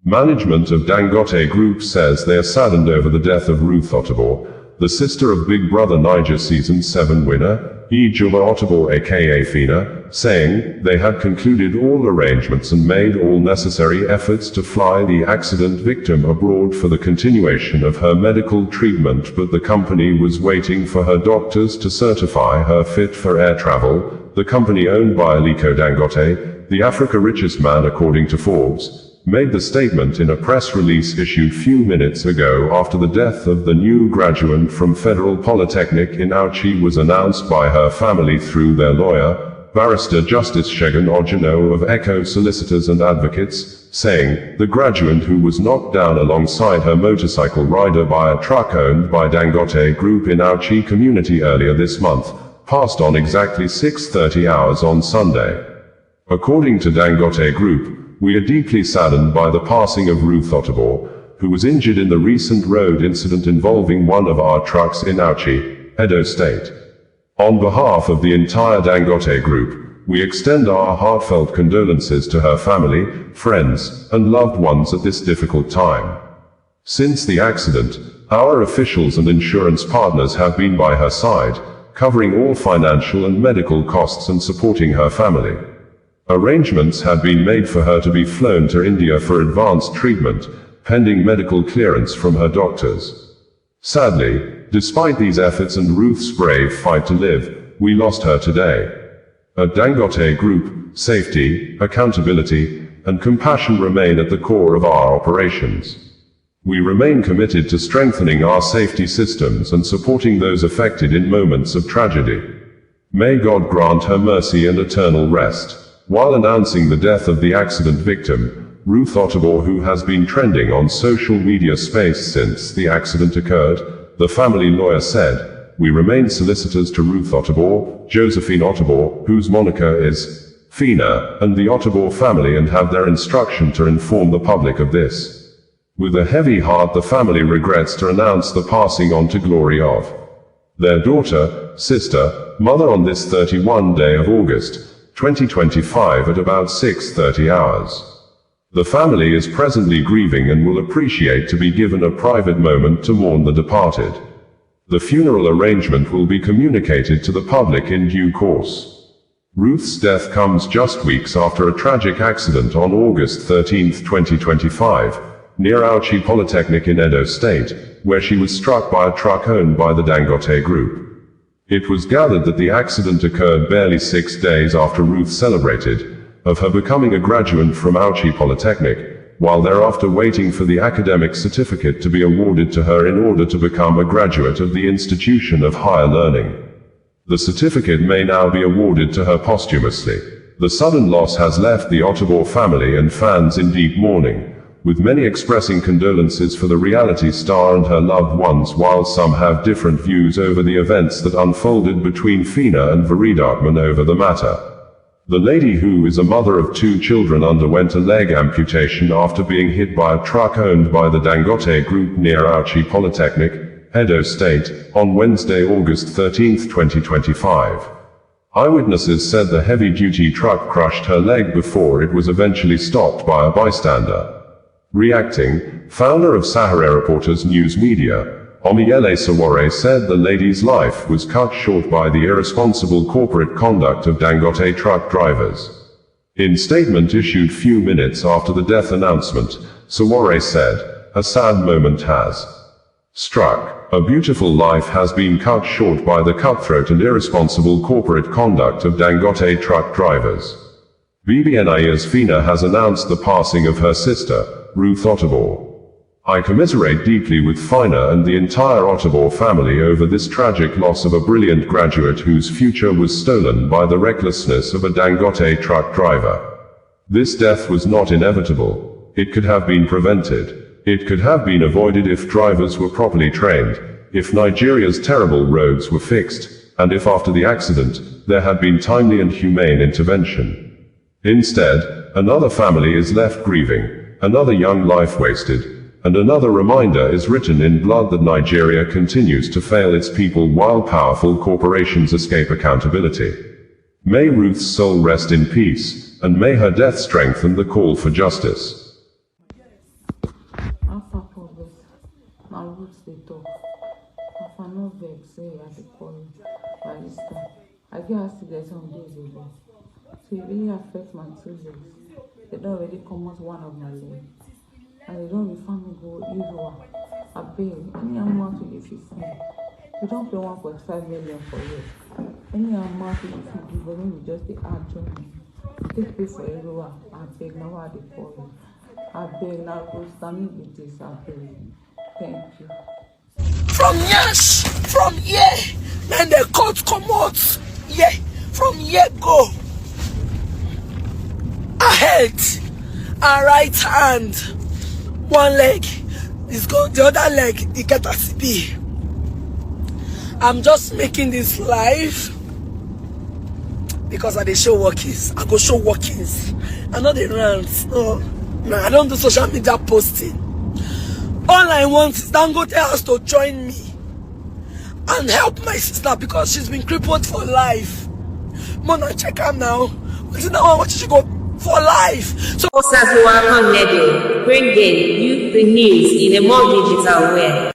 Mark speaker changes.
Speaker 1: Management of Dangote Group says they are saddened over the death of Ruth Otabor, the sister of Big Brother Naija Season 7 winner, Ijeoma Otabor a.k.a. Phyna, saying they had concluded all arrangements and made all necessary efforts to fly the accident victim abroad for the continuation of her medical treatment, but the company was waiting for her doctors to certify her fit for air travel. The company, owned by Aliko Dangote, the Africa's richest man according to Forbes, made the statement in a press release issued few minutes ago after the death of the new graduand from Federal Polytechnic in Auchi was announced by her family through their lawyer, Barrister Justice Segun Ojienoh of a.k.a. Solicitors and Advocates, saying, the graduand, who was knocked down alongside her motorcycle rider by a truck owned by Dangote Group in Auchi community earlier this month, passed on exactly 6:30 hours on Sunday. According to Dangote Group, we are deeply saddened by the passing of Ruth Otabor, who was injured in the recent road incident involving one of our trucks in Auchi, Edo State. On behalf of the entire Dangote Group, we extend our heartfelt condolences to her family, friends, and loved ones at this difficult time. Since the accident, our officials and insurance partners have been by her side, covering all financial and medical costs and supporting her family. Arrangements had been made for her to be flown to India for advanced treatment, pending medical clearance from her doctors. Sadly, despite these efforts and Ruth's brave fight to live, we lost her today. At Dangote Group, safety, accountability, and compassion remain at the core of our operations. We remain committed to strengthening our safety systems and supporting those affected in moments of tragedy. May God grant her mercy and eternal rest. While announcing the death of the accident victim, Ruth Otabor, who has been trending on social media space since the accident occurred, the family lawyer said, we remain solicitors to Ruth Otabor, Josephine Otabor, whose moniker is Phyna, and the Otabor family, and have their instruction to inform the public of this. With a heavy heart, the family regrets to announce the passing on to glory of their daughter, sister, mother on this 31 day of August, 2025 at about 6:30 hours. The family is presently grieving and will appreciate to be given a private moment to mourn the departed. The funeral arrangement will be communicated to the public in due course. Ruth's death comes just weeks after a tragic accident on August 13, 2025, near Auchi Polytechnic in Edo State, where she was struck by a truck owned by the Dangote Group. It was gathered that the accident occurred barely 6 days after Ruth celebrated of her becoming a graduand from Auchi Polytechnic, while thereafter waiting for the academic certificate to be awarded to her in order to become a graduate of the institution of higher learning. The certificate may now be awarded to her posthumously. The sudden loss has left the Otabor family and fans in deep mourning, with many expressing condolences for the reality star and her loved ones, while some have different views over the events that unfolded between Phyna and Veridakman over the matter. The lady, who is a mother of 2 children, underwent a leg amputation after being hit by a truck owned by the Dangote Group near Auchi Polytechnic, Edo State, on Wednesday, August 13, 2025. Eyewitnesses said the heavy-duty truck crushed her leg before it was eventually stopped by a bystander. Reacting, founder of Sahara Reporters News Media, Ojienoh said the lady's life was cut short by the irresponsible corporate conduct of Dangote truck drivers. In statement issued few minutes after the death announcement, Sawore said, a sad moment has struck. A beautiful life has been cut short by the cutthroat and irresponsible corporate conduct of Dangote truck drivers. BBNI's Phyna has announced the passing of her sister, Ruth Otabor. I commiserate deeply with Phyna and the entire Otabor family over this tragic loss of a brilliant graduate whose future was stolen by the recklessness of a Dangote truck driver. This death was not inevitable. It could have been prevented. It could have been avoided if drivers were properly trained, if Nigeria's terrible roads were fixed, and if after the accident, there had been timely and humane intervention. Instead, another family is left grieving, another young life wasted, and another reminder is written in blood that Nigeria continues to fail its people while powerful corporations escape accountability. May Ruth's soul rest in peace, and may her death strengthen the call for justice.
Speaker 2: After Forbes, my roots they talk. If I no vex, say I dey call you. Barrister, I get accident some days ago. So it really affects my 2 legs. They don't already come out one of my legs. And they don't refer me go Ijeoma. I beg, any amount will if you see. You don't pay 1.5 million for it. Any amount will if you give, but maybe just the add join me. Take pay for Ijeoma. I beg, now I dey call you. I beg, now go stand with this. I beg. Thank you.
Speaker 3: From yes, from here, then the court come out. Yeah, from here go. Ahead and right hand. One leg is gone, the other leg, you get a CB. I'm just making this live because I dey show workings. I go show workings. I know the rants. No, I don't do social media posting. All I want is Dangote has to join me and help my sister because she's been crippled for life. Mona, check her now. What's that one? What she go for life? So
Speaker 4: Bringing you the news in a more digital way.